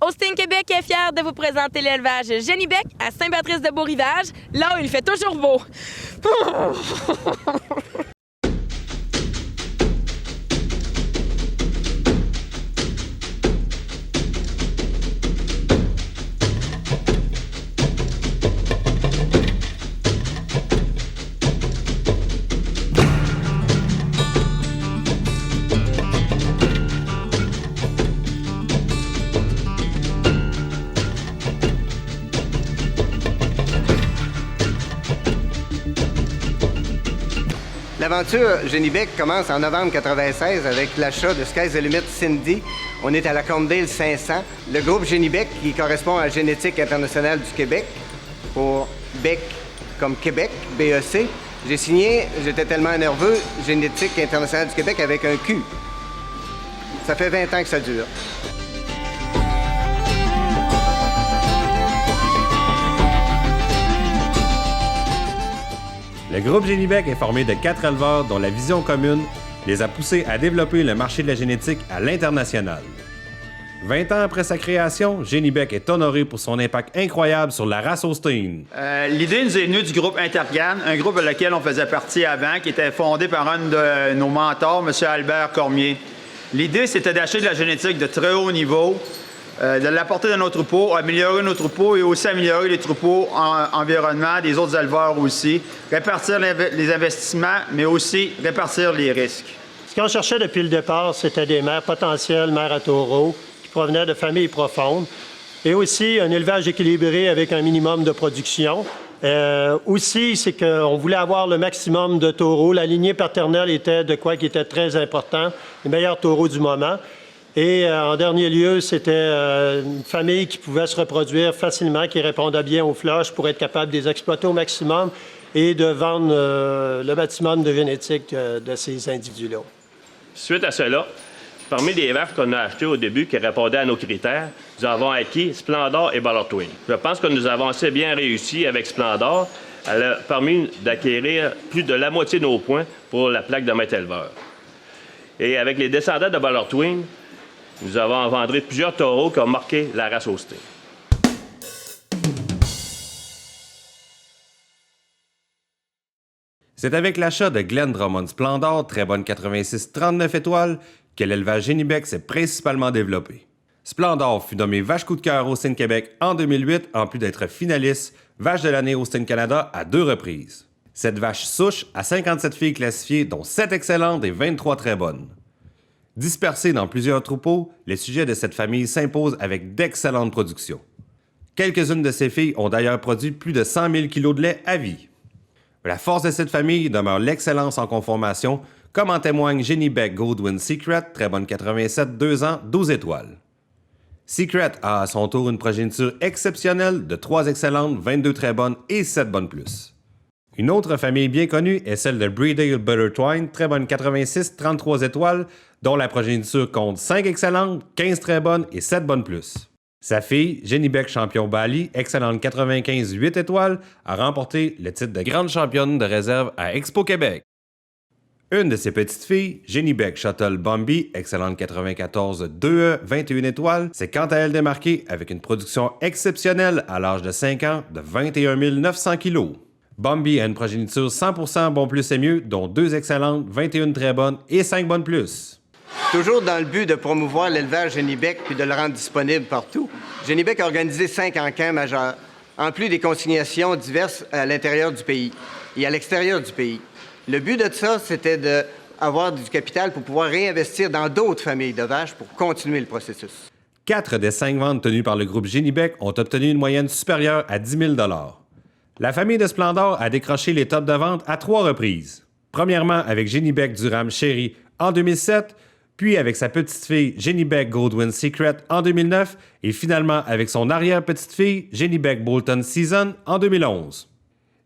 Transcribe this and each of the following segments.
Austin Québec est fier de vous présenter l'élevage Génie-Bec à Saint-Patrice-de-Beau-Rivage, là où il fait toujours beau. L'aventure Génie-Bec commence en novembre 1996 avec l'achat de Sky's the Limit Cindy. On est à la Corndale 500. Le groupe Génie-Bec, qui correspond à Génétique internationale du Québec, pour Bec comme Québec, BEC. J'ai signé, j'étais tellement nerveux, Génétique internationale du Québec avec un Q. Ça fait 20 ans que ça dure. Le groupe Génie-Bec est formé de 4 éleveurs dont la vision commune les a poussés à développer le marché de la génétique à l'international. 20 ans après sa création, Génie-Bec est honoré pour son impact incroyable sur la race Holstein. L'idée nous est venue du groupe Intergan, un groupe de lequel on faisait partie avant, qui était fondé par un de nos mentors, M. Albert Cormier. L'idée, c'était d'acheter de la génétique de très haut niveau, de l'apporter dans nos troupeaux, améliorer nos troupeaux et aussi améliorer les troupeaux environnement des autres éleveurs aussi, répartir les investissements, mais aussi répartir les risques. Ce qu'on cherchait depuis le départ, c'était des mères potentielles, mères à taureaux, qui provenaient de familles profondes, et aussi un élevage équilibré avec un minimum de production. Aussi, c'est qu'on voulait avoir le maximum de taureaux. La lignée paternelle était de quoi qui était très important, les meilleurs taureaux du moment. Et en dernier lieu, c'était une famille qui pouvait se reproduire facilement, qui répondait bien aux flèches pour être capable de les exploiter au maximum et de vendre le maximum de génétique de ces individus-là. Suite à cela, parmi les vaches qu'on a achetées au début qui répondaient à nos critères, nous avons acquis Splendor et Ballard Twin. Je pense que nous avons assez bien réussi avec Splendor. Elle a permis d'acquérir plus de la moitié de nos points pour la plaque de maître éleveur. Et avec les descendants de Ballard Twin, nous avons engendré plusieurs taureaux qui ont marqué la race Holstein. C'est avec l'achat de Glenn Drummond Splendor, très bonne 86 39 étoiles, que l'élevage Génie-Bec s'est principalement développé. Splendor fut nommé vache coup de cœur Holstein Québec en 2008, en plus d'être finaliste vache de l'année Holstein Canada à 2 reprises. Cette vache souche a 57 filles classifiées, dont 7 excellentes et 23 très bonnes. Dispersées dans plusieurs troupeaux, les sujets de cette famille s'imposent avec d'excellentes productions. Quelques-unes de ces filles ont d'ailleurs produit plus de 100 000 kg de lait à vie. La force de cette famille demeure l'excellence en conformation, comme en témoigne Génie-Bec Goldwyn Secret, très bonne 87, 2 ans, 12 étoiles. Secret a à son tour une progéniture exceptionnelle de 3 excellentes, 22 très bonnes et 7 bonnes plus. Une autre famille bien connue est celle de Breedale Buttertwine, très bonne 86, 33 étoiles, dont la progéniture compte 5 excellentes, 15 très bonnes et 7 bonnes plus. Sa fille, Génie-Bec Champion Bali, excellente 95, 8 étoiles, a remporté le titre de grande championne de réserve à Expo Québec. Une de ses petites filles, Génie-Bec Shuttle Bambi, excellente 94, 2E, 21 étoiles, s'est quant à elle démarquée avec une production exceptionnelle à l'âge de 5 ans de 21 900 kg. Bambi a une progéniture 100% bon plus et mieux, dont 2 excellentes, 21 très bonnes et 5 bonnes plus. Toujours dans le but de promouvoir l'élevage Génie-Bec puis de le rendre disponible partout, Génie-Bec a organisé 5 encans majeurs, en plus des consignations diverses à l'intérieur du pays et à l'extérieur du pays. Le but de ça, c'était d'avoir du capital pour pouvoir réinvestir dans d'autres familles de vaches pour continuer le processus. 4 des 5 ventes tenues par le groupe Génie-Bec ont obtenu une moyenne supérieure à 10 000 $. La famille de Splendor a décroché les tops de vente à 3 reprises. Premièrement avec Génie-Bec Durham Chéri en 2007, puis avec sa petite-fille Génie-Bec Goldwyn Secret en 2009 et finalement avec son arrière-petite-fille Génie-Bec Bolton Season en 2011.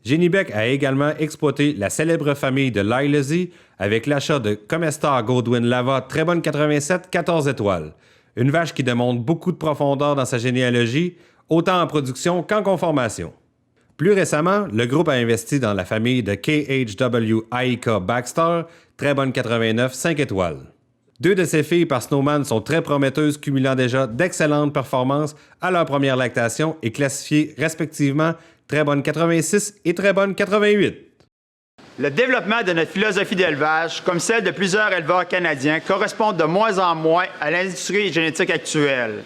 Génie-Bec a également exploité la célèbre famille de Lilesy avec l'achat de Comestar Goldwyn Lava très bonne 87, 14 étoiles. Une vache qui démontre beaucoup de profondeur dans sa généalogie, autant en production qu'en conformation. Plus récemment, le groupe a investi dans la famille de KHW Aika Baxter, très bonne 89, 5 étoiles. 2 de ces filles par Snowman sont très prometteuses, cumulant déjà d'excellentes performances à leur première lactation et classifiées respectivement très bonne 86 et très bonne 88. Le développement de notre philosophie d'élevage, comme celle de plusieurs éleveurs canadiens, correspond de moins en moins à l'industrie génétique actuelle.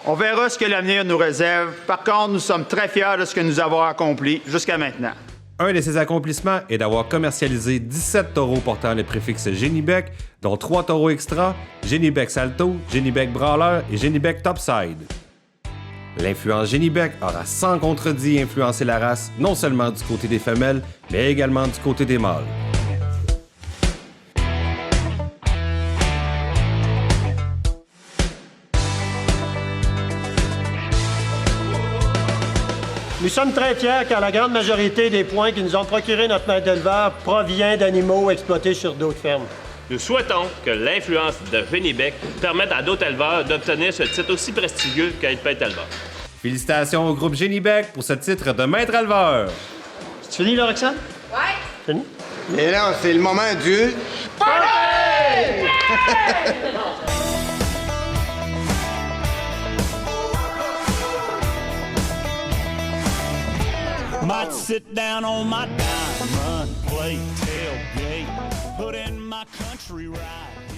On verra ce que l'avenir nous réserve. Par contre, nous sommes très fiers de ce que nous avons accompli jusqu'à maintenant. Un de ses accomplissements est d'avoir commercialisé 17 taureaux portant le préfixe Génibec, dont 3 taureaux extra, Génibec Salto, Génibec Brawler et Génibec Topside. L'influence Génibec aura sans contredit influencé la race, non seulement du côté des femelles, mais également du côté des mâles. Nous sommes très fiers car la grande majorité des points qui nous ont procuré notre maître d'éleveur provient d'animaux exploités sur d'autres fermes. Nous souhaitons que l'influence de Génibec permette à d'autres éleveurs d'obtenir ce titre aussi prestigieux qu'être maître éleveur. Félicitations au groupe Génibec pour ce titre de maître éleveur. C'est fini, là, Roxane? Ouais! Fini? Et là, c'est le moment du... Might sit down on my dime, run, play, tailgate, put in my country ride.